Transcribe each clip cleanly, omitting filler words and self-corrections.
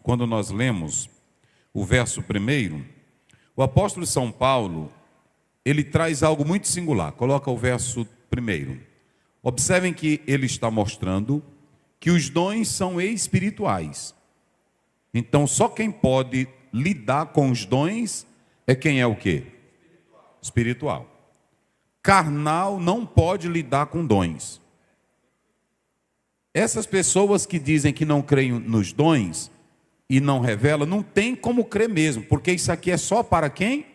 quando nós lemos o verso 1, o apóstolo São Paulo, ele traz algo muito singular. Coloca o verso 1. Observem que ele está mostrando que os dons são espirituais. Então, só quem pode lidar com os dons é quem é o quê? Espiritual. Carnal não pode lidar com dons. Essas pessoas que dizem que não creem nos dons e não revelam, não tem como crer mesmo, porque isso aqui é só para quem?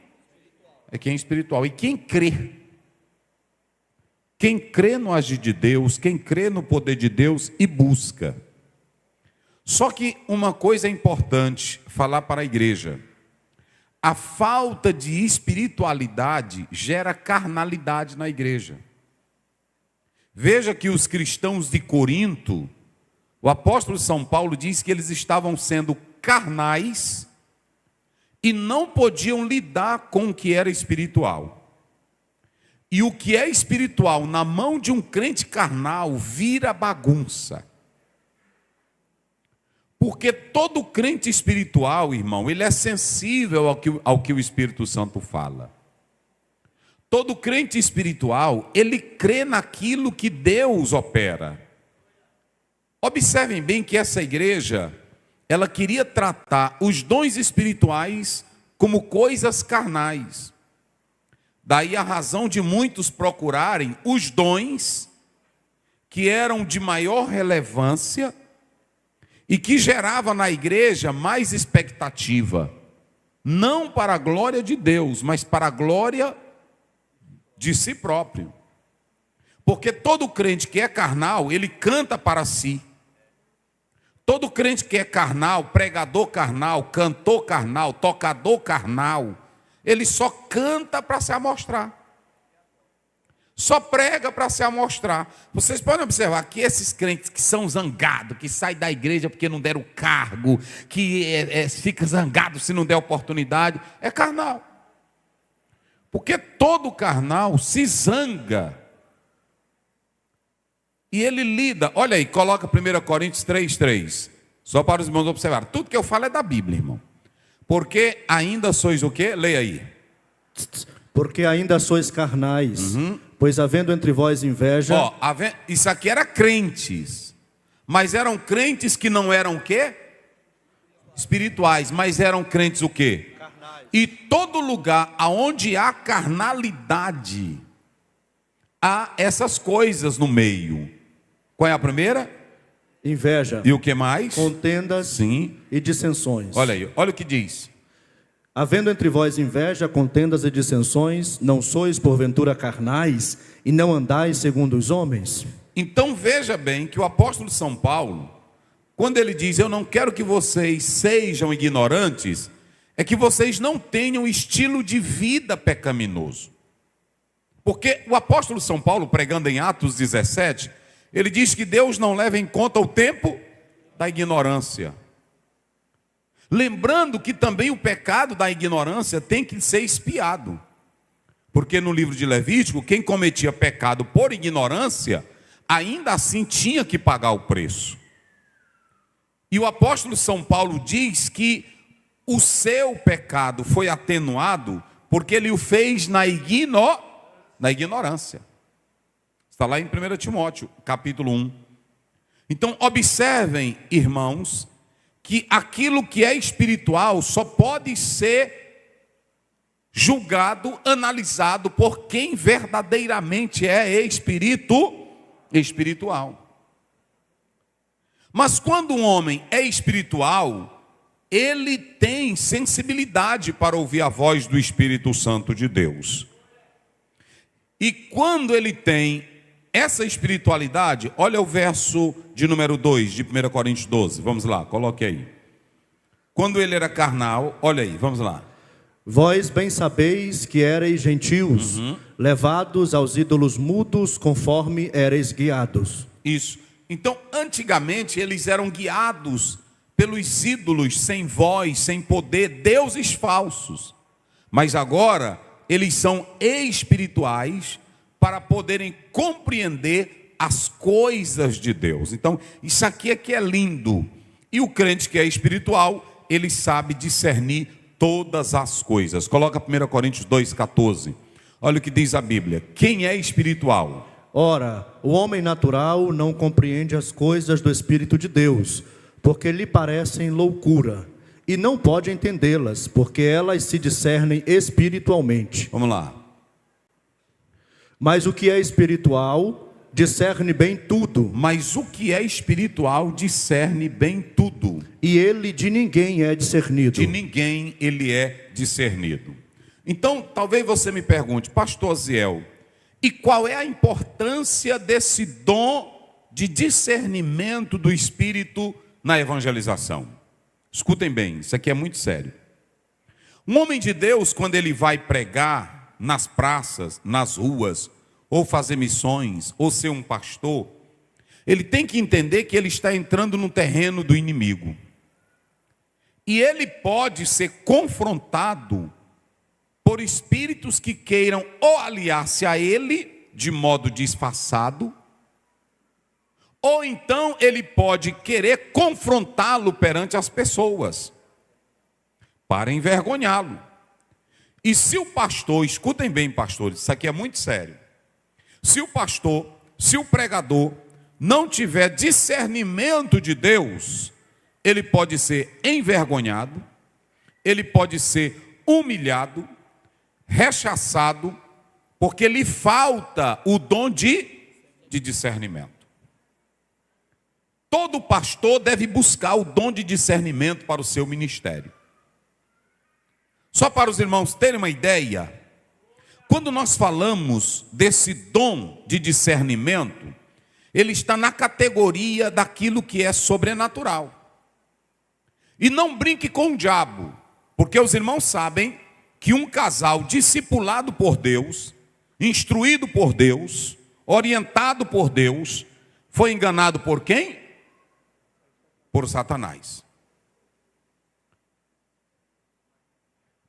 É quem é espiritual. E quem crê? Quem crê no agir de Deus, quem crê no poder de Deus e busca. Só que uma coisa é importante falar para a igreja. A falta de espiritualidade gera carnalidade na igreja. Veja que os cristãos de Corinto, o apóstolo São Paulo diz que eles estavam sendo carnais e não podiam lidar com o que era espiritual. E o que é espiritual na mão de um crente carnal vira bagunça. Porque todo crente espiritual, irmão, ele é sensível ao que o Espírito Santo fala. Todo crente espiritual, ele crê naquilo que Deus opera. Observem bem que essa igreja, ela queria tratar os dons espirituais como coisas carnais. Daí a razão de muitos procurarem os dons que eram de maior relevância e que gerava na igreja mais expectativa, não para a glória de Deus, mas para a glória de si próprio. Porque todo crente que é carnal, ele canta para si. Todo crente que é carnal, pregador carnal, cantor carnal, tocador carnal, ele só canta para se amostrar. Só prega para se amostrar. Vocês podem observar que esses crentes que são zangados, que saem da igreja porque não deram cargo, que fica zangado se não der oportunidade, é carnal. Porque todo carnal se zanga. E ele lida, olha aí, coloca 1 Coríntios 3:3. Só para os irmãos observar. Tudo que eu falo é da Bíblia, irmão. Porque ainda sois o quê? Leia aí. Porque ainda sois carnais, pois havendo entre vós inveja... Isso aqui era crentes, mas eram crentes que não eram o quê? Espirituais, mas eram crentes o quê? Carnais. E todo lugar onde há carnalidade, há essas coisas no meio. Qual é a primeira? Inveja. E o que mais? Contendas. Sim. E dissensões. Olha aí, olha o que diz. Havendo entre vós inveja, contendas e dissensões, não sois porventura carnais e não andais segundo os homens? Então veja bem que o apóstolo São Paulo, quando ele diz, eu não quero que vocês sejam ignorantes, é que vocês não tenham estilo de vida pecaminoso. Porque o apóstolo São Paulo, pregando em Atos 17, ele diz que Deus não leva em conta o tempo da ignorância. Lembrando que também o pecado da ignorância tem que ser expiado. Porque no livro de Levítico, quem cometia pecado por ignorância, ainda assim tinha que pagar o preço. E o apóstolo São Paulo diz que o seu pecado foi atenuado porque ele o fez na ignorância. Está lá em 1 Timóteo, capítulo 1. Então, observem, irmãos, que aquilo que é espiritual só pode ser julgado, analisado por quem verdadeiramente é espiritual. Mas quando um homem é espiritual, ele tem sensibilidade para ouvir a voz do Espírito Santo de Deus. E quando ele tem essa espiritualidade, olha o verso de número 2 de 1 Coríntios 12. Vamos lá, coloque aí. Quando ele era carnal, olha aí, vamos lá. Vós bem sabeis que erais gentios, levados aos ídolos mudos, conforme erais guiados. Isso. Então, antigamente, eles eram guiados pelos ídolos sem voz, sem poder, deuses falsos. Mas agora, eles são espirituais para poderem compreender as coisas de Deus. Então, isso aqui é que é lindo. E o crente que é espiritual, ele sabe discernir todas as coisas. Coloca 1 Coríntios 2,14. Olha o que diz a Bíblia. Quem é espiritual? Ora, o homem natural não compreende as coisas do Espírito de Deus, porque lhe parecem loucura, e não pode entendê-las, porque elas se discernem espiritualmente. Vamos lá. Mas o que é espiritual discerne bem tudo, Mas o que é espiritual discerne bem tudo. e ele de ninguém é discernido. De ninguém ele é discernido. Então, talvez você me pergunte, pastor Ziel, e qual é a importância desse dom de discernimento do Espírito na evangelização? Escutem bem, isso aqui é muito sério. Um homem de Deus, quando ele vai pregar nas praças, nas ruas, ou fazer missões, ou ser um pastor, ele tem que entender que ele está entrando no terreno do inimigo. E ele pode ser confrontado por espíritos que queiram ou aliar-se a ele de modo disfarçado, ou então ele pode querer confrontá-lo perante as pessoas, para envergonhá-lo. E se o pastor, escutem bem, pastores, isso aqui é muito sério. Se o pastor, se o pregador não tiver discernimento de Deus, ele pode ser envergonhado, ele pode ser humilhado, rechaçado, porque lhe falta o dom de discernimento. Todo pastor deve buscar o dom de discernimento para o seu ministério. Só para os irmãos terem uma ideia, quando nós falamos desse dom de discernimento, ele está na categoria daquilo que é sobrenatural. E não brinque com o diabo, porque os irmãos sabem que um casal discipulado por Deus, instruído por Deus, orientado por Deus, foi enganado por quem? Por Satanás.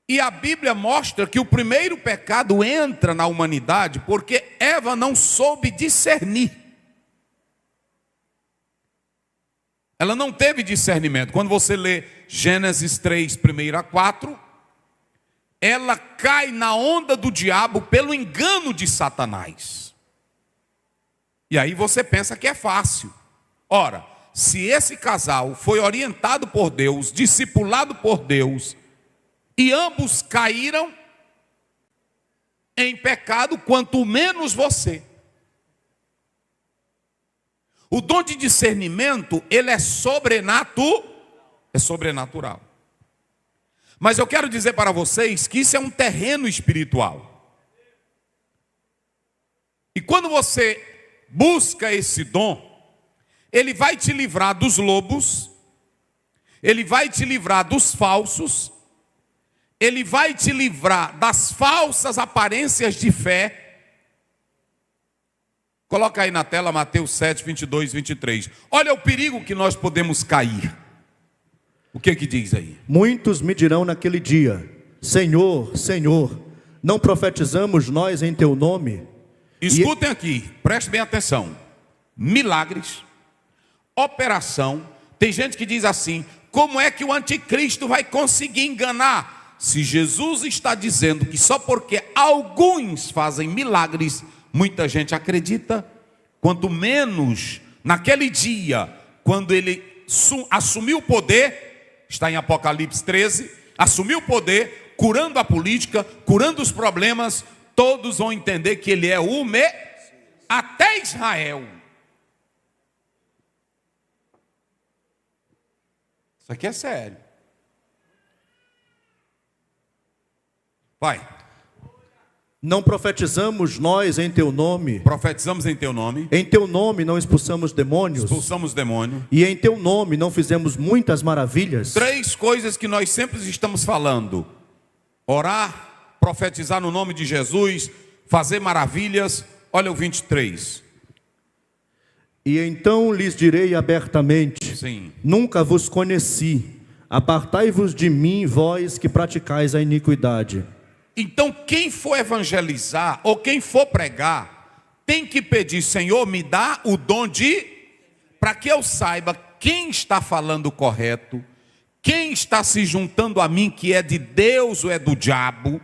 E a Bíblia mostra que o primeiro pecado entra na humanidade porque Eva não soube discernir. Ela não teve discernimento. Quando você lê Gênesis 3, 1 a 4, ela cai na onda do diabo pelo engano de Satanás. E aí você pensa que é fácil. Ora, se esse casal foi orientado por Deus, discipulado por Deus, e ambos caíram em pecado, quanto menos você. O dom de discernimento, ele é sobrenatural. Mas eu quero dizer para vocês que isso é um terreno espiritual. E quando você busca esse dom, ele vai te livrar dos lobos, ele vai te livrar dos falsos, ele vai te livrar das falsas aparências de fé. Coloca aí na tela Mateus 7, 22, 23. Olha o perigo que nós podemos cair. O que diz aí? Muitos me dirão naquele dia: Senhor, Senhor, não profetizamos nós em teu nome? Escutem aqui, prestem bem atenção. Milagres, operação. Tem gente que diz assim: como é que o anticristo vai conseguir enganar? Se Jesus está dizendo que só porque alguns fazem milagres, muita gente acredita, quanto menos naquele dia, quando ele assumiu o poder, está em Apocalipse 13, assumiu o poder, curando a política, curando os problemas, todos vão entender que ele é o até Israel. Isso aqui é sério. Vai. Não profetizamos nós em teu nome? Profetizamos em teu nome. Em teu nome não expulsamos demônios? Expulsamos demônio. E em teu nome não fizemos muitas maravilhas? Três coisas que nós sempre estamos falando: orar, profetizar no nome de Jesus, fazer maravilhas. Olha o 23. E então lhes direi abertamente: sim, nunca vos conheci. Apartai-vos de mim, vós que praticais a iniquidade. Então quem for evangelizar ou quem for pregar tem que pedir: Senhor, me dá o dom de, para que eu saiba quem está falando correto, quem está se juntando a mim que é de Deus ou é do diabo.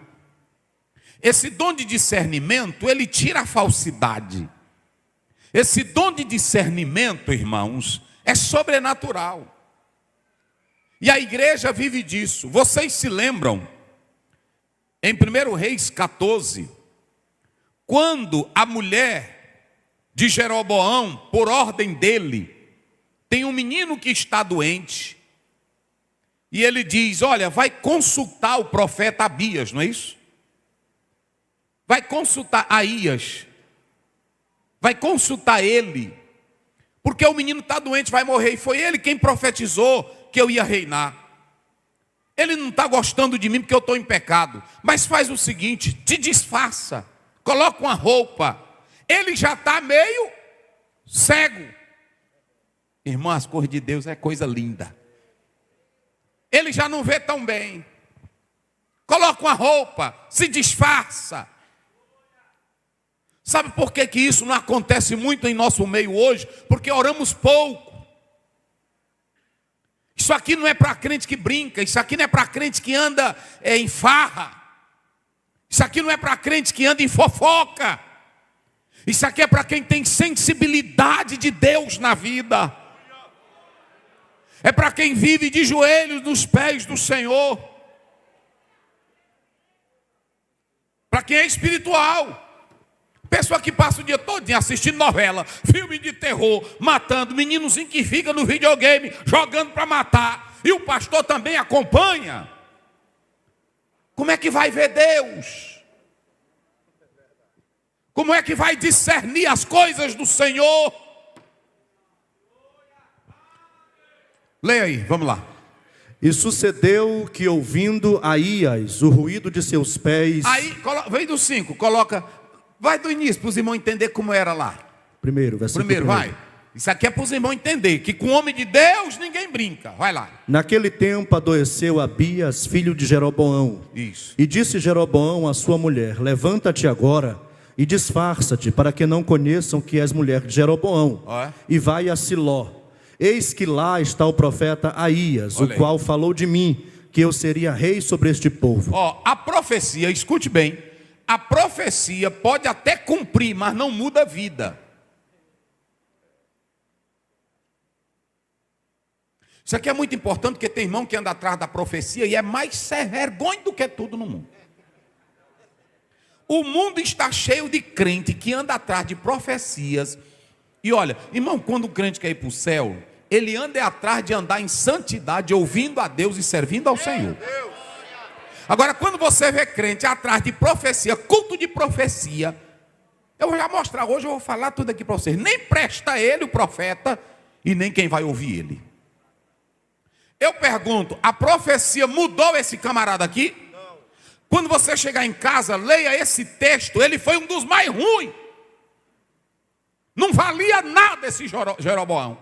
Esse dom de discernimento, ele tira a falsidade. Esse dom de discernimento, irmãos, é sobrenatural. E a igreja vive disso. Vocês se lembram, em 1 Reis 14, quando a mulher de Jeroboão, por ordem dele, tem um menino que está doente, e ele diz, olha, vai consultar o profeta Abias, não é isso? Vai consultar Aías, vai consultar ele, porque o menino está doente, vai morrer, e foi ele quem profetizou que eu ia reinar. Ele não está gostando de mim porque eu estou em pecado, mas faz o seguinte, te disfarça, coloca uma roupa, ele já está meio cego. Irmão, as coisas de Deus é coisa linda. Ele já não vê tão bem, coloca uma roupa, se disfarça. Sabe por que isso não acontece muito em nosso meio hoje? Porque oramos pouco. Isso aqui não é para crente que brinca, isso aqui não é para crente que anda em farra, isso aqui não é para crente que anda em fofoca, isso aqui é para quem tem sensibilidade de Deus na vida, é para quem vive de joelhos nos pés do Senhor, para quem é espiritual. Pessoa que passa o dia todo assistindo novela, filme de terror, matando, meninozinho que fica no videogame, jogando para matar, e o pastor também acompanha. Como é que vai ver Deus? Como é que vai discernir as coisas do Senhor? Leia aí, vamos lá. E sucedeu que, ouvindo Aías o ruído de seus pés... Aí, vem do 5, coloca... Vai do início, para os irmãos entenderem como era lá. Primeiro, vai. Isso aqui é para os irmãos entenderem, que com o homem de Deus ninguém brinca. Vai lá. Naquele tempo adoeceu Abias, filho de Jeroboão. Isso. E disse Jeroboão à sua mulher, levanta-te agora e disfarça-te, para que não conheçam que és mulher de Jeroboão. E vai a Siló. Eis que lá está o profeta Aías, o qual falou de mim, que eu seria rei sobre este povo. A profecia, escute bem, a profecia pode até cumprir, mas não muda a vida. Isso aqui é muito importante, porque tem irmão que anda atrás da profecia e é mais sem vergonha do que tudo no mundo. O mundo está cheio de crente que anda atrás de profecias. E olha, irmão, quando o crente quer ir para o céu, ele anda atrás de andar em santidade, ouvindo a Deus e servindo ao Senhor. Agora, quando você vê crente atrás de profecia, culto de profecia, eu vou já mostrar hoje, eu vou falar tudo aqui para vocês. Nem presta ele, o profeta, e nem quem vai ouvir ele. Eu pergunto, a profecia mudou esse camarada aqui? Não. Quando você chegar em casa, leia esse texto, ele foi um dos mais ruins. Não valia nada esse Jeroboão.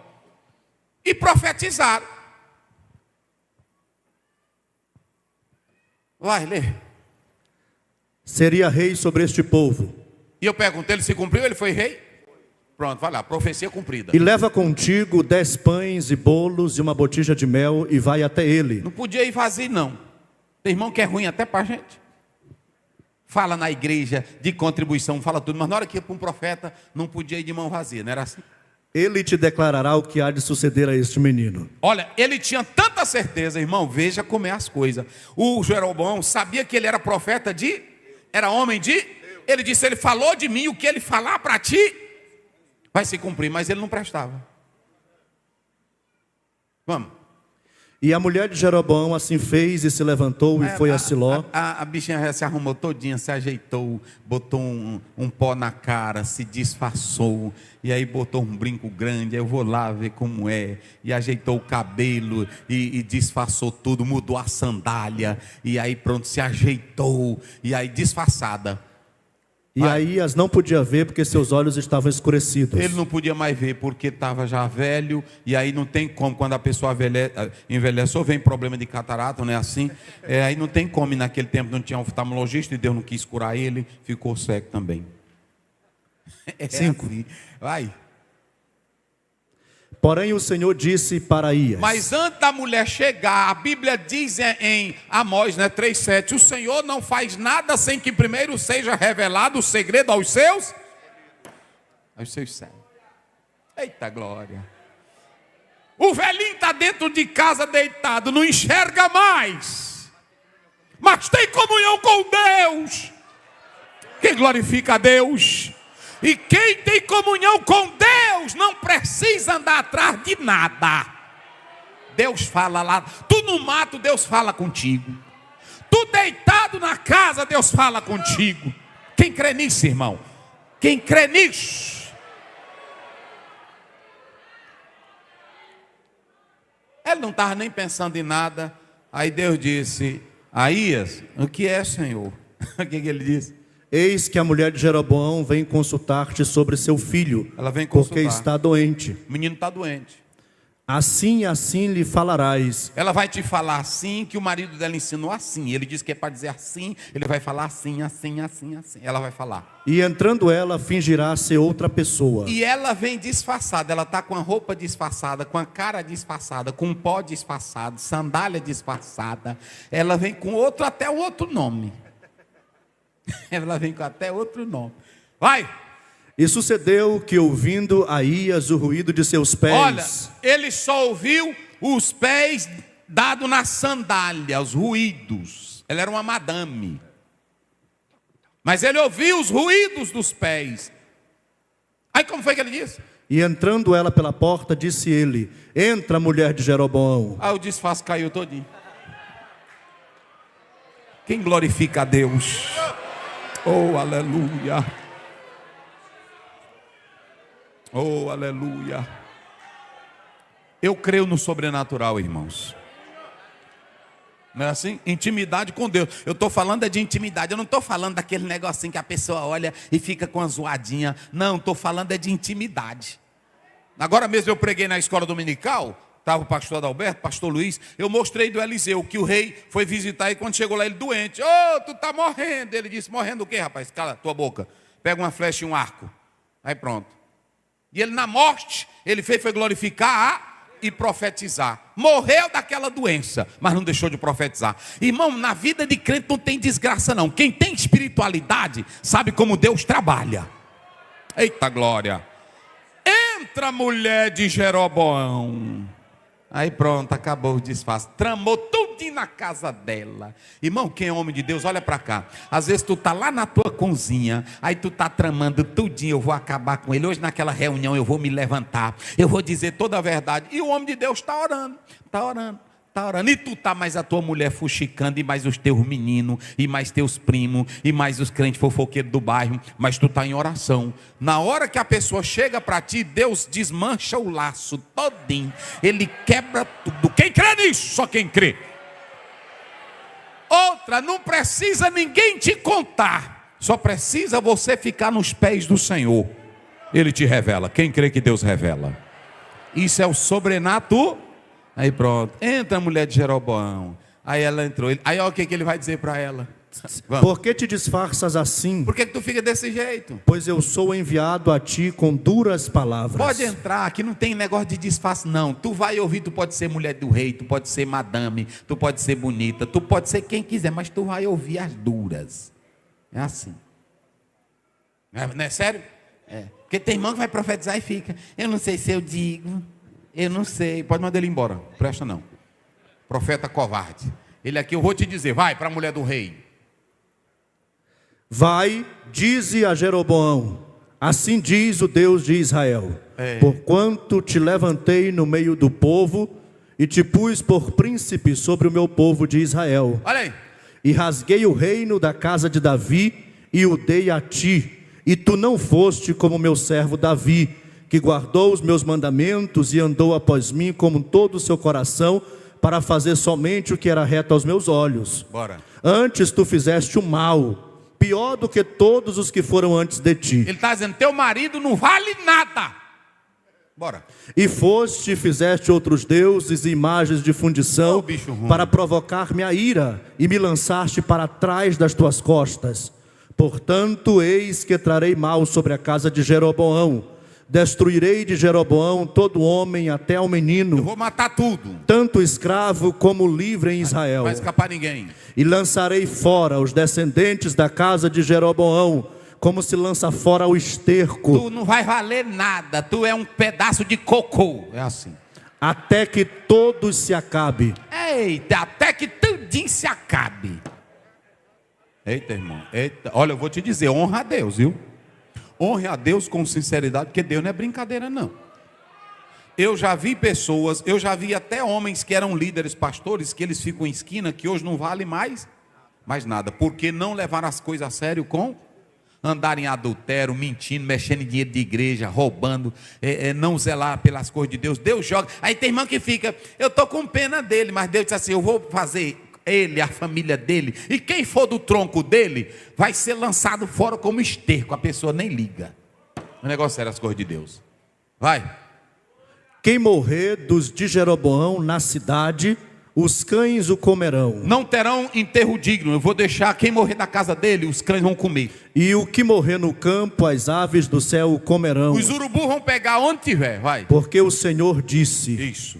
E profetizaram. Vai, lê. Seria rei sobre este povo. E eu perguntei, ele se cumpriu, ele foi rei? Pronto, vai lá, profecia cumprida. E leva contigo 10 pães e bolos e uma botija de mel e vai até ele. Não podia ir vazio, não. Tem irmão que é ruim até para a gente. Fala na igreja de contribuição, fala tudo, mas na hora que ia para um profeta, não podia ir de mão vazia, não era assim? Ele te declarará o que há de suceder a este menino. Olha, ele tinha tanta certeza, irmão, veja como é as coisas. O Jeroboão sabia que ele era profeta era homem de... Ele disse, ele falou de mim, o que ele falar para ti, vai se cumprir, mas ele não prestava. Vamos. E a mulher de Jeroboão assim fez e se levantou e foi a Siló. A bichinha se arrumou todinha, se ajeitou, botou um pó na cara, se disfarçou, e aí botou um brinco grande, aí eu vou lá ver como é, e ajeitou o cabelo, e disfarçou tudo, mudou a sandália, e aí pronto, se ajeitou, e aí disfarçada. E Aías não podia ver porque seus olhos estavam escurecidos. Ele não podia mais ver porque estava já velho. E aí não tem como, quando a pessoa envelhece, ou vem problema de catarata, não é assim? Aí não tem como, naquele tempo não tinha oftalmologista e Deus não quis curar ele, ficou cego também. 5. Assim. Vai. Porém o Senhor disse para Aías. Mas antes da mulher chegar, a Bíblia diz em Amós, 3,7, o Senhor não faz nada sem que primeiro seja revelado o segredo aos seus servos. Eita glória. O velhinho está dentro de casa deitado, não enxerga mais, mas tem comunhão com Deus. Quem glorifica a Deus? E quem tem comunhão com Deus não precisa andar atrás de nada. Deus fala lá. Tu no mato, Deus fala contigo. Tu deitado na casa, Deus fala contigo. Quem crê nisso, irmão? Quem crê nisso? Ele não estava nem pensando em nada. Aí Deus disse: Aías, o que é, Senhor? O que ele disse? Eis que a mulher de Jeroboão vem consultar-te sobre seu filho. Ela vem consultar. Porque está doente. O menino está doente. Assim e assim lhe falarás. Ela vai te falar assim, que o marido dela ensinou assim. Ele disse que é para dizer assim, ele vai falar assim, assim, assim, assim. Ela vai falar. E entrando ela, fingirá ser outra pessoa. E ela vem disfarçada, ela está com a roupa disfarçada, com a cara disfarçada, com um pó disfarçado, sandália disfarçada. Ela vem com outro, até outro nome. Ela vem com até outro nome. Vai! E sucedeu que, ouvindo Aías o ruído de seus pés... Olha, ele só ouviu os pés dados na sandália, os ruídos. Ela era uma madame. Mas ele ouviu os ruídos dos pés. Aí como foi que ele disse? E entrando ela pela porta, disse ele: entra, mulher de Jeroboão. Aí o disfarce caiu todinho. Quem glorifica a Deus? Oh, aleluia. Oh, aleluia. Eu creio no sobrenatural, irmãos. Não é assim? Intimidade com Deus. Eu estou falando de intimidade. Eu não estou falando daquele negocinho que a pessoa olha e fica com a zoadinha. Não, estou falando de intimidade. Agora mesmo eu preguei na escola dominical. Estava o pastor Adalberto, pastor Luiz. Eu mostrei do Eliseu que o rei foi visitar e quando chegou lá ele doente. Ô, tu está morrendo. Ele disse: morrendo o quê, rapaz? Cala tua boca. Pega uma flecha e um arco. Aí pronto. E ele na morte, ele foi glorificar e profetizar. Morreu daquela doença, mas não deixou de profetizar. Irmão, na vida de crente não tem desgraça não. Quem tem espiritualidade sabe como Deus trabalha. Eita glória. Entra, mulher de Jeroboão. Aí pronto, acabou o disfarce. Tramou tudinho na casa dela. Irmão, quem é homem de Deus, olha para cá. Às vezes tu tá lá na tua cozinha, aí tu tá tramando tudinho, eu vou acabar com ele. Hoje naquela reunião eu vou me levantar, eu vou dizer toda a verdade. E o homem de Deus está orando, está orando. Tá orando, e tu tá mais a tua mulher fuxicando, e mais os teus meninos, e mais teus primos, e mais os crentes fofoqueiros do bairro, mas tu tá em oração. Na hora que a pessoa chega para ti, Deus desmancha o laço todinho, ele quebra tudo. Quem crê nisso? Só quem crê. Outra, não precisa ninguém te contar, só precisa você ficar nos pés do Senhor. Ele te revela. Quem crê que Deus revela? Isso é o sobrenatural. Aí pronto, entra a mulher de Jeroboão. Aí ela entrou. Aí olha o que ele vai dizer para ela. Vamos. Por que te disfarças assim? Por que tu fica desse jeito? Pois eu sou enviado a ti com duras palavras. Pode entrar, aqui não tem negócio de disfarce não. Tu vai ouvir, tu pode ser mulher do rei, tu pode ser madame, tu pode ser bonita, tu pode ser quem quiser, mas tu vai ouvir as duras. É assim. Não é sério? É. Porque tem irmão que vai profetizar e fica: eu não sei se eu digo. Eu não sei, pode mandar ele embora, presta não. Profeta covarde. Ele aqui, eu vou te dizer, vai para a mulher do rei. Vai, dize a Jeroboão: assim diz o Deus de Israel: porquanto te levantei no meio do povo e te pus por príncipe sobre o meu povo de Israel. Olha aí. E rasguei o reino da casa de Davi e o dei a ti, e tu não foste como meu servo Davi, que guardou os meus mandamentos e andou após mim com todo o seu coração, para fazer somente o que era reto aos meus olhos. Bora. Antes tu fizeste o mal, pior do que todos os que foram antes de ti. Ele está dizendo: teu marido não vale nada. Bora. E foste e fizeste outros deuses e imagens de fundição, para provocar minha ira, e me lançaste para trás das tuas costas. Portanto, eis que trarei mal sobre a casa de Jeroboão, destruirei de Jeroboão todo homem até ao menino, Eu vou matar tudo. tanto escravo como livre em Israel. Não vai escapar ninguém. E lançarei fora os descendentes da casa de Jeroboão, como se lança fora o esterco, Tu não vai valer nada. Tu é um pedaço de cocô. É assim. até que todos se acabe. Eita, até que tudinho se acabe. Eita, irmão. Eita. Olha, eu vou te dizer, honra a Deus, viu? Honre a Deus com sinceridade, porque Deus não é brincadeira, não. Eu já vi pessoas, eu já vi até homens que eram líderes, pastores, que eles ficam em esquina, que hoje não vale mais nada, porque não levaram as coisas a sério com andar em adultério, mentindo, mexendo em dinheiro de igreja, roubando, não zelar pelas coisas de Deus. Deus joga. Aí tem irmão que fica, eu estou com pena dele, mas Deus disse assim, eu vou fazer ele, a família dele, e quem for do tronco dele, vai ser lançado fora como esterco, a pessoa nem liga. O negócio era as coisas de Deus. Vai. Quem morrer dos de Jeroboão na cidade, os cães o comerão. Não terão enterro digno, eu vou deixar quem morrer da casa dele, os cães vão comer. E o que morrer no campo, as aves do céu o comerão. Os urubus vão pegar onde tiver, vai. Porque o Senhor disse, Isso.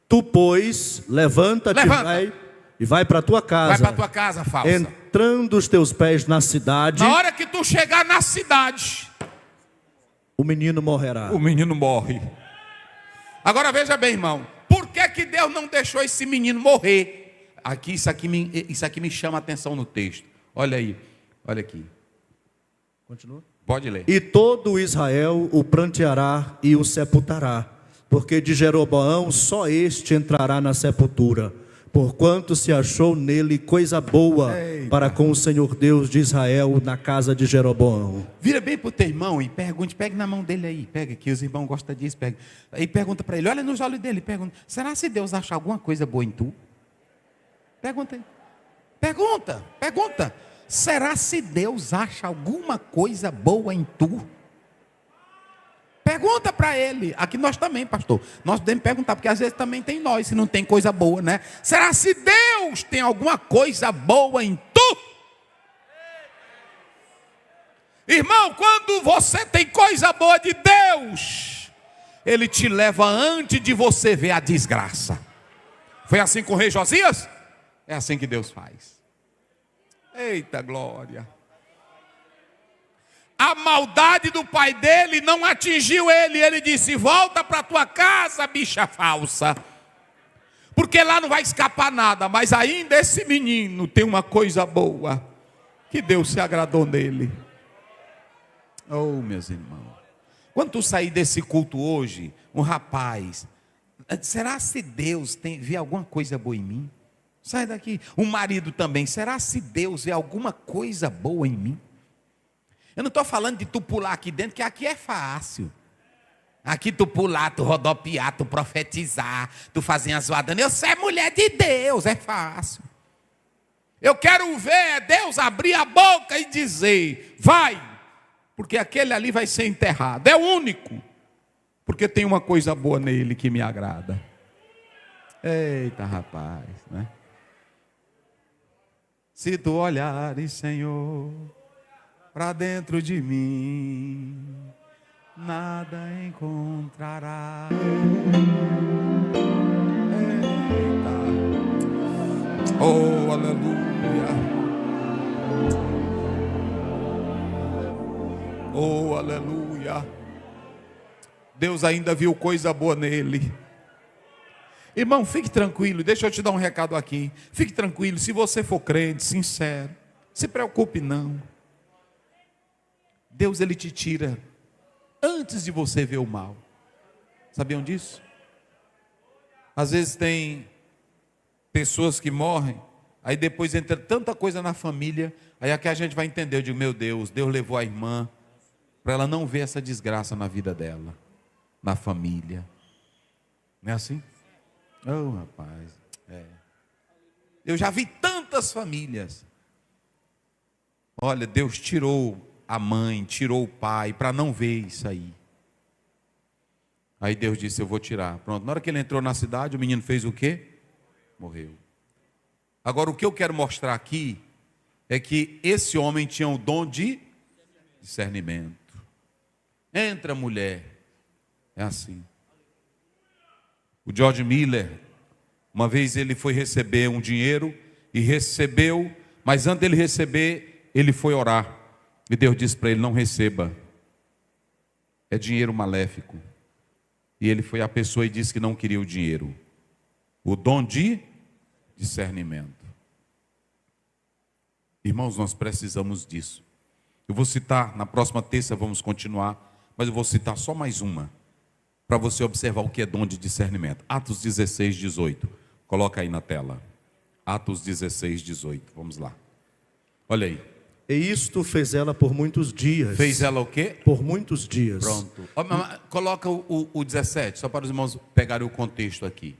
tu, pois, levanta-te Levanta. e vai para tua casa. Vai para tua casa, falsa. Entrando os teus pés na cidade, Na hora que tu chegar na cidade, o menino morrerá. o menino morre. Agora veja bem, irmão. Por que Deus não deixou esse menino morrer? Aqui, isso aqui me chama a atenção no texto. Olha aí, olha aqui. Continua. Pode ler. E todo Israel o pranteará e o sepultará, porque de Jeroboão só este entrará na sepultura, porquanto se achou nele coisa boa para com o Senhor Deus de Israel na casa de Jeroboão. Vira bem para o teu irmão e pergunte, pegue na mão dele aí, pega aqui, os irmãos gostam disso, pega. Aí pergunta para ele, olha nos olhos dele, pergunta, será se Deus acha alguma coisa boa em tu? Pergunta aí. Pergunta. Será se Deus acha alguma coisa boa em tu? Pergunta para ele. Aqui nós também, pastor. Nós podemos perguntar, porque às vezes também tem nós, se não tem coisa boa, né? Será se Deus tem alguma coisa boa em tu? Irmão, quando você tem coisa boa de Deus, Ele te leva antes de você ver a desgraça. Foi assim com o rei Josias? É assim que Deus faz. Eita glória. A maldade do pai dele não atingiu ele. Ele disse, volta para tua casa, bicha falsa. Porque lá não vai escapar nada. Mas ainda esse menino tem uma coisa boa. Que Deus se agradou nele. Oh, meus irmãos. Quando tu sair desse culto hoje, um rapaz, será se Deus vê alguma coisa boa em mim? Sai daqui. Um marido também, será se Deus vê alguma coisa boa em mim? Eu não estou falando de tu pular aqui dentro, que aqui é fácil. Aqui tu pular, tu rodopiar, tu profetizar, tu fazer as zoadas. Eu sou mulher de Deus, é fácil. Eu quero ver Deus abrir a boca e dizer, vai, porque aquele ali vai ser enterrado. É o único, porque tem uma coisa boa nele que me agrada. Eita rapaz, né? Se tu olhares, Senhor, para dentro de mim, nada encontrará. Eita. Oh, aleluia. Oh, aleluia. Deus ainda viu coisa boa nele. Irmão, fique tranquilo, deixa eu te dar um recado aqui. Fique tranquilo, se você for crente, sincero, se preocupe não. Deus, Ele te tira antes de você ver o mal. Sabiam disso? Às vezes tem pessoas que morrem, aí depois entra tanta coisa na família, aí é que a gente vai entender. Eu digo, meu Deus, Deus levou a irmã para ela não ver essa desgraça na vida dela, na família. Não é assim? Oh, rapaz, eu já vi tantas famílias. Olha, Deus tirou a mãe, tirou o pai, para não ver isso aí. Aí Deus disse, eu vou tirar. Pronto, na hora que ele entrou na cidade, o menino fez o quê? Morreu. Agora, o que eu quero mostrar aqui, é que esse homem tinha o dom de discernimento. Entra, mulher, É assim. O George Miller, uma vez ele foi receber um dinheiro e recebeu, mas antes dele receber, ele foi orar. E Deus disse para ele: não receba, é dinheiro maléfico. E ele foi à pessoa e disse que não queria o dinheiro. O dom de discernimento. Irmãos, nós precisamos disso. Eu vou citar, na próxima terça vamos continuar, mas eu vou citar só mais uma, para você observar o que é dom de discernimento. Atos 16, 18. Coloca aí na tela. Atos 16, 18. Vamos lá. Olha aí. E isto fez ela por muitos dias. Fez ela o quê? Por muitos dias. Pronto. Coloca o 17, só para os irmãos pegarem o contexto aqui.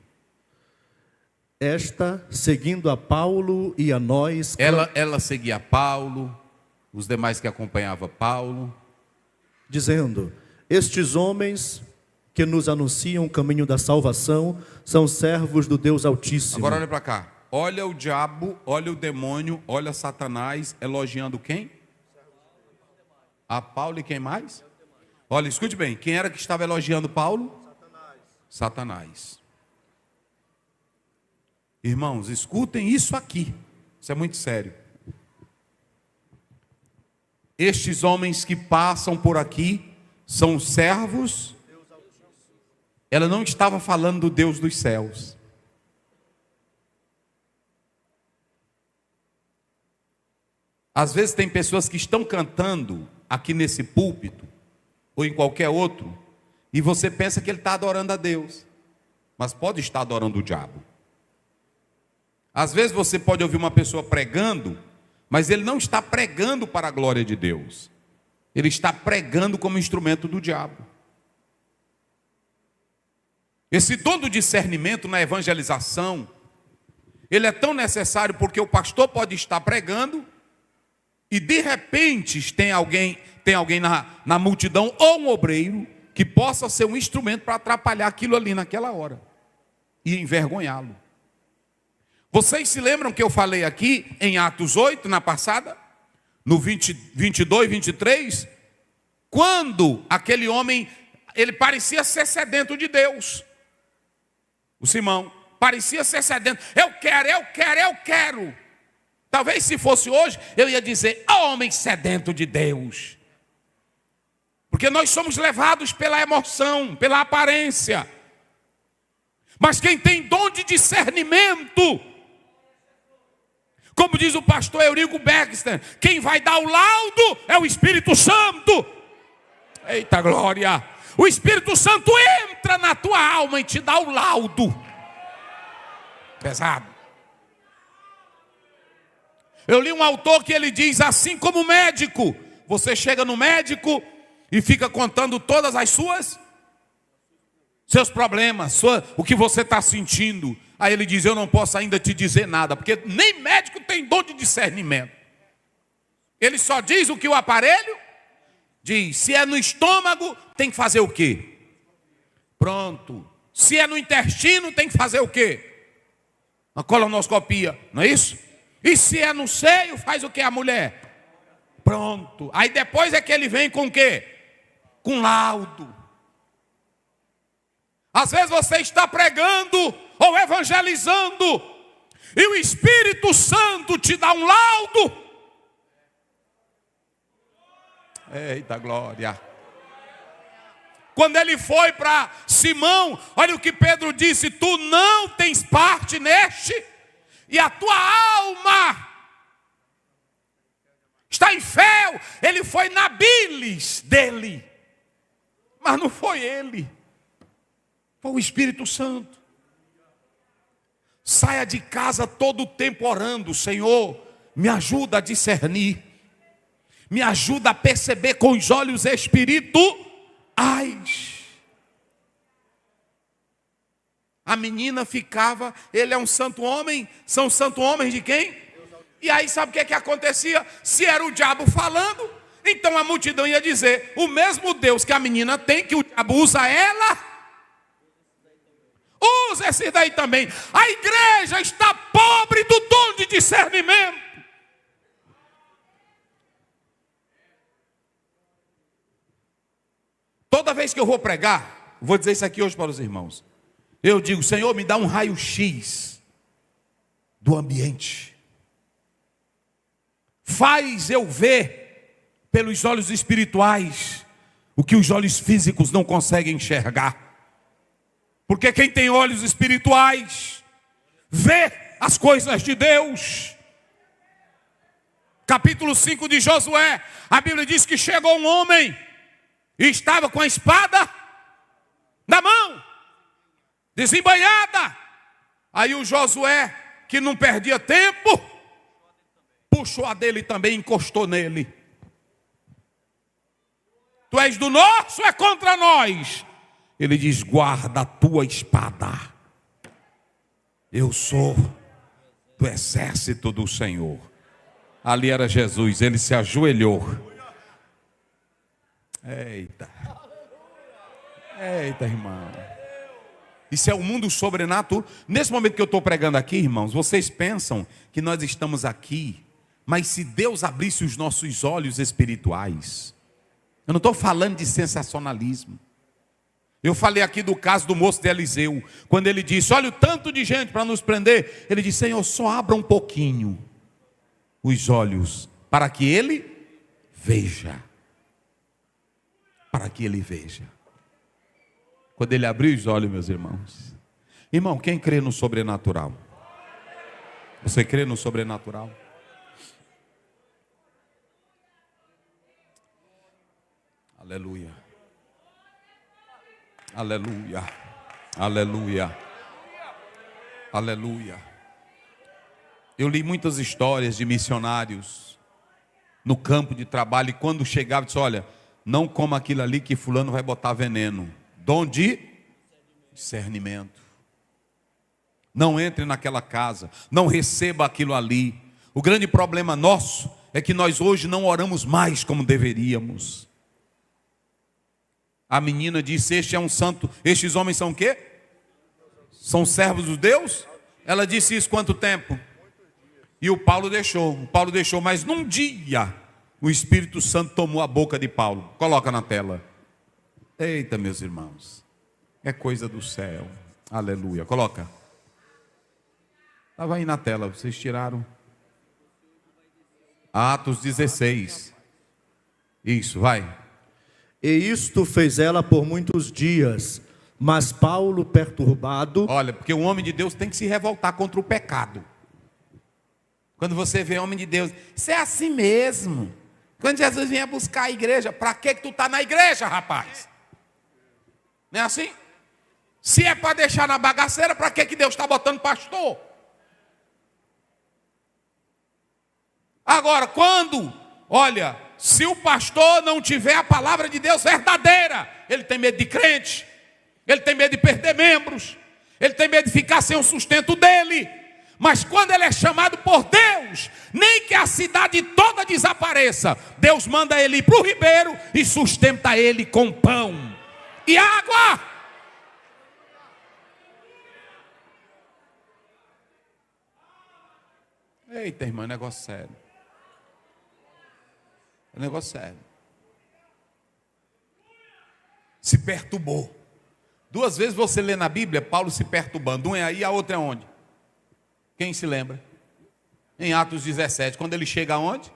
Esta, seguindo a Paulo e a nós... Ela seguia Paulo, os demais que acompanhavam Paulo, dizendo: estes homens que nos anunciam o caminho da salvação são servos do Deus Altíssimo. Agora olha para cá. Olha o diabo, olha o demônio, olha Satanás elogiando quem? A Paulo e quem mais? Olha, escute bem. Quem era que estava elogiando Paulo? Satanás. Irmãos, escutem isso aqui. Isso é muito sério. Estes homens que passam por aqui são servos. Ela não estava falando do Deus dos céus. Às vezes tem pessoas que estão cantando aqui nesse púlpito, ou em qualquer outro, e você pensa que ele está adorando a Deus, mas pode estar adorando o diabo. Às vezes você pode ouvir uma pessoa pregando, mas ele não está pregando para a glória de Deus. Ele está pregando como instrumento do diabo. Esse dom do discernimento na evangelização, ele é tão necessário porque o pastor pode estar pregando e de repente tem alguém na multidão ou um obreiro que possa ser um instrumento para atrapalhar aquilo ali naquela hora e envergonhá-lo. Vocês se lembram que eu falei aqui em Atos 8, na passada? No 22, 23? Quando aquele homem, ele parecia ser sedento de Deus. O Simão parecia ser sedento. Eu quero. Talvez se fosse hoje, eu ia dizer: homem sedento de Deus. Porque nós somos levados pela emoção, pela aparência. Mas quem tem dom de discernimento, como diz o pastor Eurico Baxter, quem vai dar o laudo é o Espírito Santo. Eita glória! O Espírito Santo entra na tua alma e te dá o laudo. Pesado. Eu li um autor que ele diz assim: como médico, você chega no médico e fica contando todas as seus problemas, o que você está sentindo. Aí ele diz: eu não posso ainda te dizer nada, porque nem médico tem dom de discernimento. Ele só diz o que o aparelho diz. Se é no estômago, tem que fazer o quê? Pronto. Se é no intestino, tem que fazer o quê? Uma colonoscopia, não é isso? E se é no seio, faz o quê a mulher? Pronto. Aí depois é que ele vem com o quê? Com laudo. Às vezes você está pregando ou evangelizando e o Espírito Santo te dá um laudo. Eita glória. Quando ele foi para Simão, olha o que Pedro disse: tu não tens parte neste, e a tua alma está em fel. Ele foi na bilis dele, mas não foi ele, foi o Espírito Santo. Saia de casa todo o tempo orando: Senhor, me ajuda a discernir, me ajuda a perceber com os olhos espirituais. A menina ficava: ele é um santo homem. São santo homens de quem? E aí sabe o que acontecia? Se era o diabo falando, então a multidão ia dizer: o mesmo Deus que a menina tem, que o diabo usa ela, usa esse daí também. A igreja está pobre do dom de discernimento. Toda vez que eu vou pregar, vou dizer isso aqui hoje para os irmãos. Eu digo, Senhor, me dá um raio-x do ambiente. Faz eu ver pelos olhos espirituais o que os olhos físicos não conseguem enxergar. Porque quem tem olhos espirituais vê as coisas de Deus. Capítulo 5 de Josué, a Bíblia diz que chegou um homem e estava com a espada na mão, desembainhada. Aí o Josué, que não perdia tempo, puxou a dele também, encostou nele. Tu és do nosso, é contra nós. Ele diz, guarda a tua espada. Eu sou do exército do Senhor. Ali era Jesus, ele se ajoelhou. Eita. Eita, irmão. Isso é o mundo sobrenatural. Nesse momento que eu estou pregando aqui, irmãos, vocês pensam que nós estamos aqui, mas se Deus abrisse os nossos olhos espirituais, eu não estou falando de sensacionalismo. Eu falei aqui do caso do moço de Eliseu, quando ele disse, olha o tanto de gente para nos prender. Ele disse, Senhor, só abra um pouquinho os olhos, para que ele veja. Para que ele veja. Quando ele abriu os olhos, meus irmãos. Irmão, quem crê no sobrenatural? Você crê no sobrenatural? Aleluia. Aleluia. Aleluia. Aleluia. Eu li muitas histórias de missionários no campo de trabalho, e quando chegava, disse, olha, não coma aquilo ali que fulano vai botar veneno. Dom de discernimento. Não entre naquela casa, não receba aquilo ali. O grande problema nosso é que nós hoje não oramos mais como deveríamos. A menina disse, este é um santo, estes homens são o quê? São servos de Deus? Ela disse isso quanto tempo? E o Paulo deixou, mas num dia o Espírito Santo tomou a boca de Paulo. Coloca na tela. Eita, meus irmãos, é coisa do céu. Aleluia, coloca. Estava aí na tela, vocês tiraram. Atos 16. Isso, vai. E isto fez ela por muitos dias, mas Paulo perturbado... Olha, porque o homem de Deus tem que se revoltar contra o pecado. Quando você vê homem de Deus, isso é assim mesmo. Quando Jesus vinha buscar a igreja, para que tu está na igreja, rapaz? Não é assim? Se é para deixar na bagaceira, para que Deus está botando pastor? Agora, quando, olha, se o pastor não tiver a palavra de Deus verdadeira, ele tem medo de crente, ele tem medo de perder membros, ele tem medo de ficar sem o sustento dele. Mas quando ele é chamado por Deus, nem que a cidade toda desapareça, Deus manda ele ir para o ribeiro e sustenta ele com pão e água. Eita, irmão, é negócio sério. É negócio sério. Se perturbou. 2 vezes você lê na Bíblia Paulo se perturbando. Um é aí, a outra é onde? Quem se lembra? Em Atos 17. Quando ele chega aonde?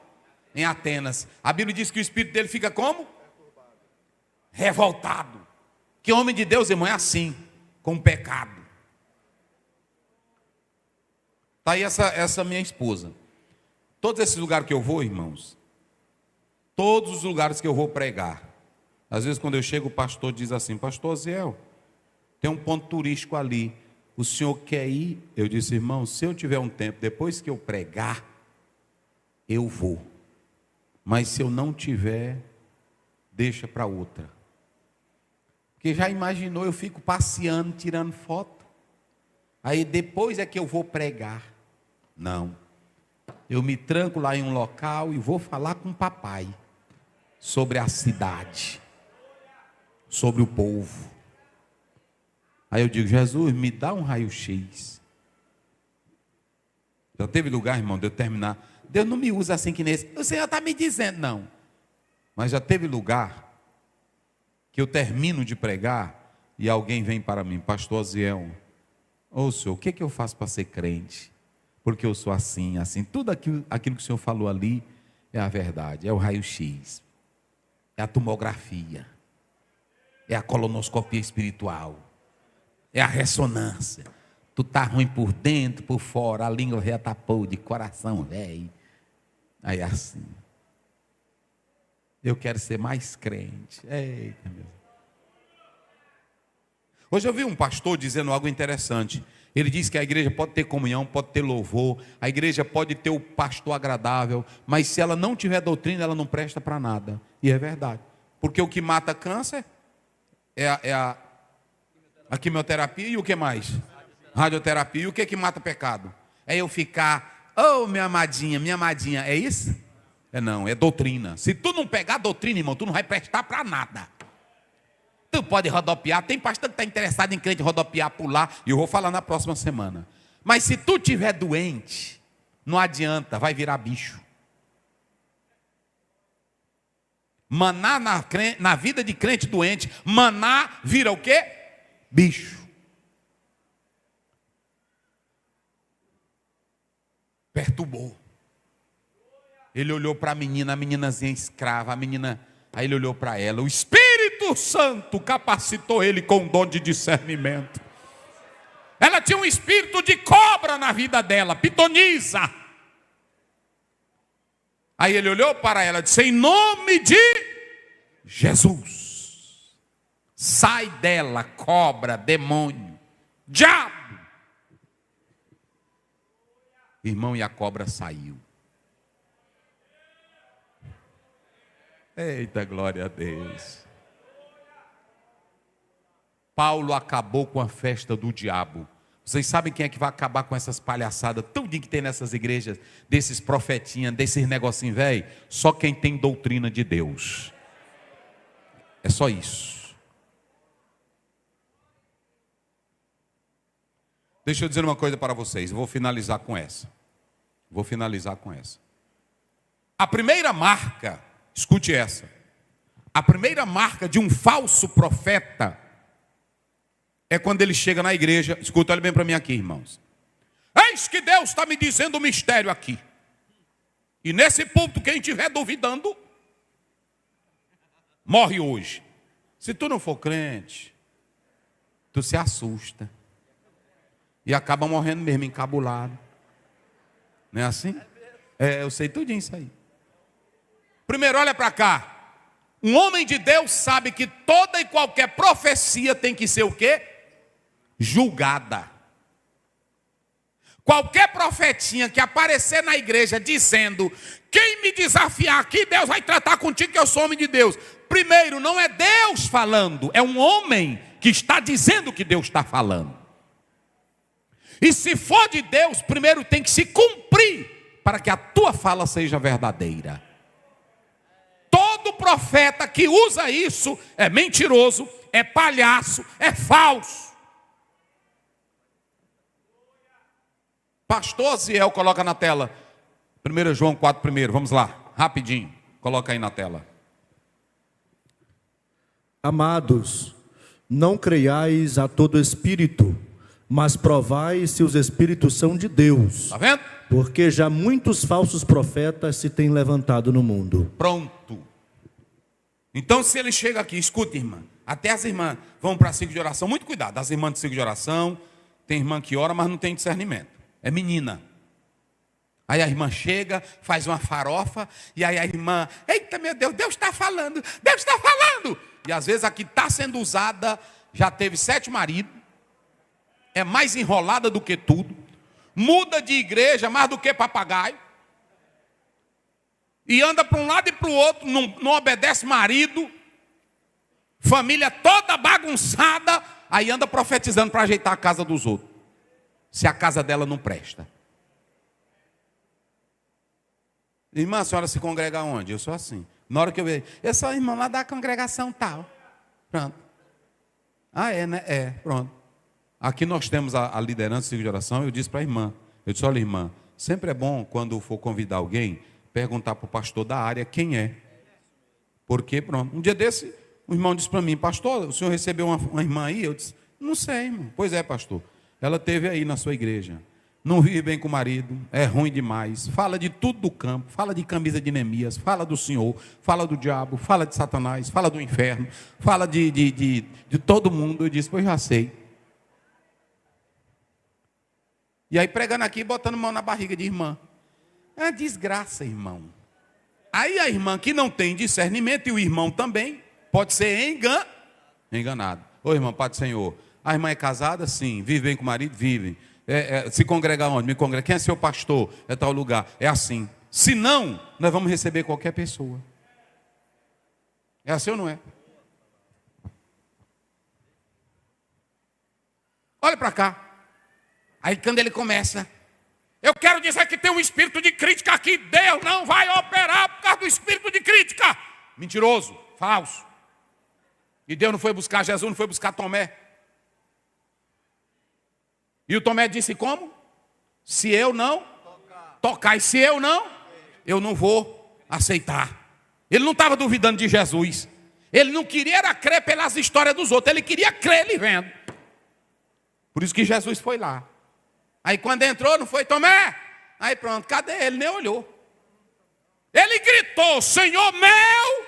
Em Atenas. A Bíblia diz que o espírito dele fica como? Revoltado. Que homem de Deus, irmão, é assim, com o pecado. Está aí essa minha esposa. Todos esses lugares que eu vou, irmãos, todos os lugares que eu vou pregar, às vezes quando eu chego, o pastor diz assim, pastor Ziel, tem um ponto turístico ali, o senhor quer ir? Eu disse, irmão, se eu tiver um tempo, depois que eu pregar, eu vou. Mas se eu não tiver, deixa para outra. Porque já imaginou, eu fico passeando, tirando foto. Aí depois é que eu vou pregar. Não. Eu me tranco lá em um local e vou falar com o papai sobre a cidade, sobre o povo. Aí eu digo, Jesus, me dá um raio-x. Já teve lugar, irmão, de eu terminar. Deus não me usa assim que nesse. O Senhor está me dizendo, não. Mas já teve lugar que eu termino de pregar e alguém vem para mim, pastor Osiel, ô senhor, o que eu faço para ser crente? Porque eu sou assim, assim. Tudo aquilo que o senhor falou ali é a verdade, é o raio-x, é a tomografia, é a colonoscopia espiritual, é a ressonância. Tu tá ruim por dentro, por fora, a língua já tapou de coração, velho. Aí assim. Eu quero ser mais crente. Eita, meu. Hoje eu vi um pastor dizendo algo interessante. Ele disse que a igreja pode ter comunhão, pode ter louvor, a igreja pode ter o pastor agradável, mas se ela não tiver doutrina, ela não presta para nada. E é verdade. Porque o que mata câncer é a quimioterapia e o que mais? Radioterapia. E o que mata pecado? É eu ficar, oh, minha amadinha, é isso? É não, é doutrina. Se tu não pegar doutrina, irmão, tu não vai prestar para nada. Tu pode rodopiar, tem pastor que está interessado em crente rodopiar, pular, e eu vou falar na próxima semana. Mas se tu estiver doente, não adianta, vai virar bicho. Maná na vida de crente doente, maná vira o quê? Bicho. Perturbou. Ele olhou para a meninazinha escrava, aí ele olhou para ela, o Espírito Santo capacitou ele com o dom de discernimento. Ela tinha um espírito de cobra na vida dela, pitonisa. Aí ele olhou para ela e disse, em nome de Jesus, sai dela, cobra, demônio, diabo. Irmão, e a cobra saiu. Eita, glória a Deus. Paulo acabou com a festa do diabo. Vocês sabem quem é que vai acabar com essas palhaçadas tudinho que tem nessas igrejas, desses profetinhas, desses negocinhos velho? Só quem tem doutrina de Deus. É só isso. Deixa eu dizer uma coisa para vocês, eu vou finalizar com essa. A primeira marca, escute essa. A primeira marca de um falso profeta é quando ele chega na igreja. Escuta, olha bem para mim aqui, irmãos. Eis que Deus está me dizendo um mistério aqui. E nesse ponto, quem estiver duvidando, morre hoje. Se tu não for crente, tu se assusta. E acaba morrendo mesmo, encabulado. Não é assim? Eu sei tudinho isso aí. Primeiro, olha para cá. Um homem de Deus sabe que toda e qualquer profecia tem que ser o quê? Julgada. Qualquer profetinha que aparecer na igreja dizendo, quem me desafiar aqui, Deus vai tratar contigo que eu sou homem de Deus. Primeiro, não é Deus falando, é um homem que está dizendo que Deus está falando. E se for de Deus, primeiro tem que se cumprir para que a tua fala seja verdadeira. Todo profeta que usa isso é mentiroso, é palhaço, é falso. Pastor Osiel, coloca na tela 1 João 4:1, vamos lá, rapidinho, coloca aí na tela. Amados, não creiais a todo espírito, mas provai se os espíritos são de Deus. Está vendo? Porque já muitos falsos profetas se têm levantado no mundo. Pronto. Então se ele chega aqui, escuta, irmã, até as irmãs vão para ciclo de oração, muito cuidado, as irmãs de ciclo de oração, tem irmã que ora, mas não tem discernimento, é menina. Aí a irmã chega, faz uma farofa, e aí a irmã, eita meu Deus, Deus está falando, Deus está falando. E às vezes a que está sendo usada, já teve 7 maridos, é mais enrolada do que tudo, muda de igreja mais do que papagaio, e anda para um lado e para o outro, não obedece marido, família toda bagunçada, aí anda profetizando para ajeitar a casa dos outros, se a casa dela não presta. Irmã, a senhora se congrega onde? Eu sou assim. Na hora que eu vejo, eu sou irmã lá da congregação tal. Pronto. Ah, é, né? É, pronto. Aqui nós temos a liderança do ciclo de oração. Eu disse para a irmã, eu disse, olha irmã, sempre é bom quando for convidar alguém, perguntar para o pastor da área quem é. Porque, pronto, um dia desse, O irmão disse para mim: pastor, o senhor recebeu uma irmã aí? Eu disse: não sei, irmão. Pois é, pastor. Ela teve aí na sua igreja. Não vive bem com o marido, é ruim demais. Fala de tudo do campo, fala de camisa de Neemias, fala do Senhor, fala do diabo, fala de Satanás, fala do inferno, fala de todo mundo. Eu disse: pois já sei. E aí pregando aqui, botando mão na barriga de irmã. É uma desgraça, irmão. Aí a irmã que não tem discernimento, e o irmão também, pode ser enganado. Ô irmão, Pai do Senhor, a irmã é casada? Sim. Vive bem com o marido? Vive. Se congrega onde? Me congrega. Quem é seu pastor? É tal lugar. É assim. Se não, nós vamos receber qualquer pessoa. É assim ou não é? Olha para cá. Aí quando ele começa: eu quero dizer que tem um espírito de crítica aqui. Deus não vai operar por causa do espírito de crítica. Mentiroso, falso. E Deus não foi buscar Jesus, não foi buscar Tomé. E o Tomé disse como? Se eu não tocar, e se eu não vou aceitar. Ele não estava duvidando de Jesus. Ele não queria era crer pelas histórias dos outros. Ele queria crer ele vendo. Por isso que Jesus foi lá. Aí quando entrou, não foi Tomé? Aí pronto, cadê ele? Nem olhou. Ele gritou: Senhor meu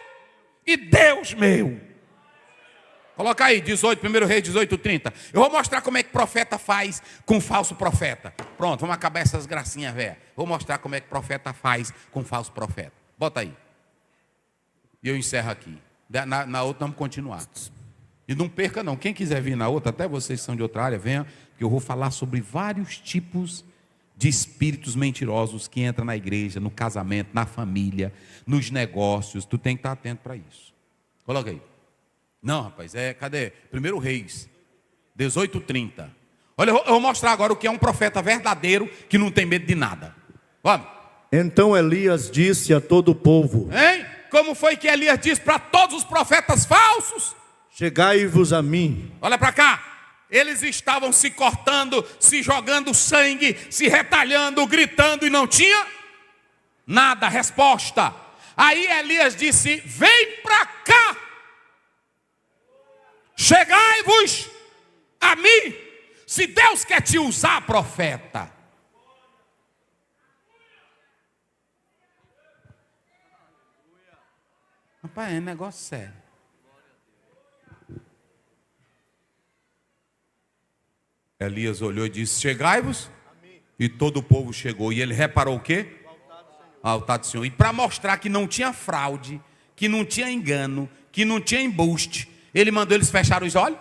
e Deus meu. Coloca aí, 18, 1 Reis 18:30. Eu vou mostrar como é que profeta faz com falso profeta. Pronto, vamos acabar essas gracinhas, velho. Vou mostrar como é que profeta faz com falso profeta. Bota aí. E eu encerro aqui. Na outra vamos continuar. E não perca não. Quem quiser vir na outra, até vocês que são de outra área, venha, que eu vou falar sobre vários tipos de espíritos mentirosos que entram na igreja, no casamento, na família, nos negócios. Tu tem que estar atento para isso. Coloca aí. Não, rapaz, cadê? 1 Reis 18:30. Olha, eu vou mostrar agora o que é um profeta verdadeiro que não tem medo de nada. Vamos. Então Elias disse a todo o povo: Hein? Como foi que Elias disse para todos os profetas falsos? Chegai-vos a mim. Olha para cá. Eles estavam se cortando, se jogando sangue, se retalhando, gritando, e não tinha nada. Resposta. Aí Elias disse: vem para cá. Chegai-vos a mim. Se Deus quer te usar, profeta, rapaz, é negócio sério. Elias olhou e disse: chegai-vos. E todo o povo chegou. E ele reparou o quê? O altar do Senhor. E para mostrar que não tinha fraude, que não tinha engano, que não tinha embuste, ele mandou eles fecharem os olhos.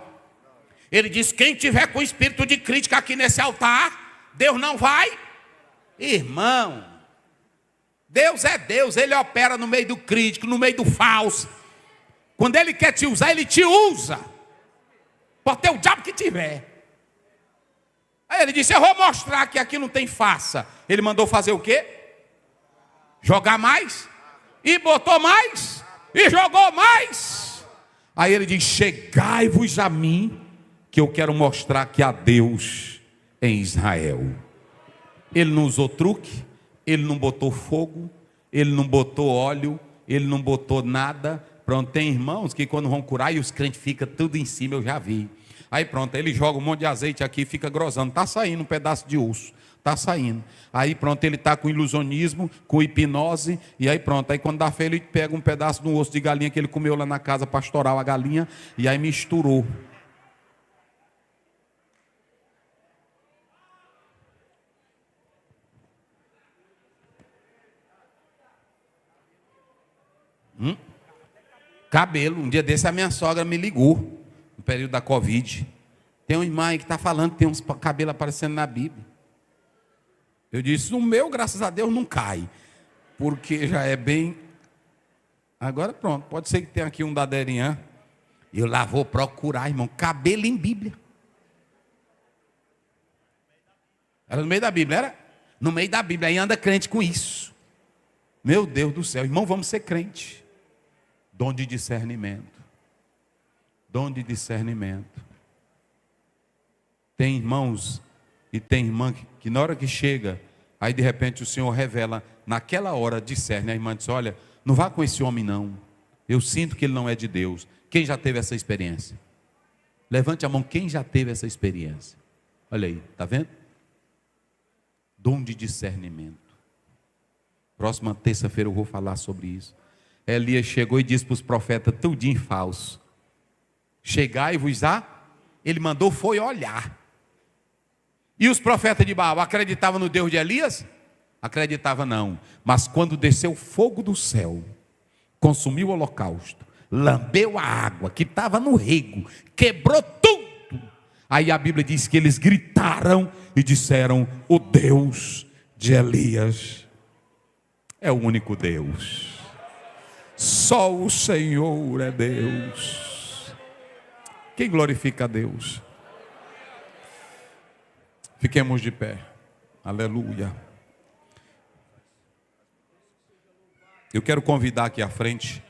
Ele disse: quem tiver com espírito de crítica aqui nesse altar, Deus não vai. Irmão, Deus é Deus. Ele opera no meio do crítico, no meio do falso. Quando Ele quer te usar, Ele te usa. Pode ter o diabo que tiver. Aí ele disse: eu vou mostrar que aqui não tem farsa. Ele mandou fazer o quê? Jogar mais. E botou mais. E jogou mais. Aí ele diz: chegai-vos a mim, que eu quero mostrar que há Deus em Israel. Ele não usou truque, ele não botou fogo, ele não botou óleo, ele não botou nada. Pronto, tem irmãos que quando vão curar e os crentes ficam tudo em cima, eu já vi. Aí pronto, ele joga um monte de azeite aqui e fica grosando. Está saindo um pedaço de osso. Está saindo. Aí pronto, ele está com ilusionismo, com hipnose. E aí pronto, aí quando dá fé, ele pega um pedaço de um osso de galinha que ele comeu lá na casa pastoral, a galinha. E aí misturou. Cabelo. Um dia desse a minha sogra me ligou. No período da Covid. Tem uma irmã aí que está falando que tem uns cabelos aparecendo na Bíblia. Eu disse: o meu, graças a Deus, não cai. Porque já é bem... Agora pronto, pode ser que tenha aqui um da Derian. Eu lá vou procurar, irmão, cabelo em Bíblia. Era no meio da Bíblia, era? No meio da Bíblia, aí anda crente com isso. Meu Deus do céu, irmão, vamos ser crente. Dom de discernimento. Dom de discernimento. Tem irmãos e tem irmã que na hora que chega, aí de repente o Senhor revela, naquela hora discerne. A irmã diz: olha, não vá com esse homem não. Eu sinto que ele não é de Deus. Quem já teve essa experiência? Levante a mão, quem já teve essa experiência? Olha aí, está vendo? Dom de discernimento. Próxima terça-feira eu vou falar sobre isso. Elias chegou e disse para os profetas, tudinho falso. Chegai-vos a... Ele mandou foi olhar. E os profetas de Baal acreditavam no Deus de Elias? Acreditava não. Mas quando desceu fogo do céu, consumiu o holocausto, lambeu a água que estava no rego, quebrou tudo. Aí a Bíblia diz que eles gritaram e disseram, o Deus de Elias é o único Deus. Só o Senhor é Deus. Quem glorifica a Deus? Fiquemos de pé. Aleluia. Eu quero convidar aqui à frente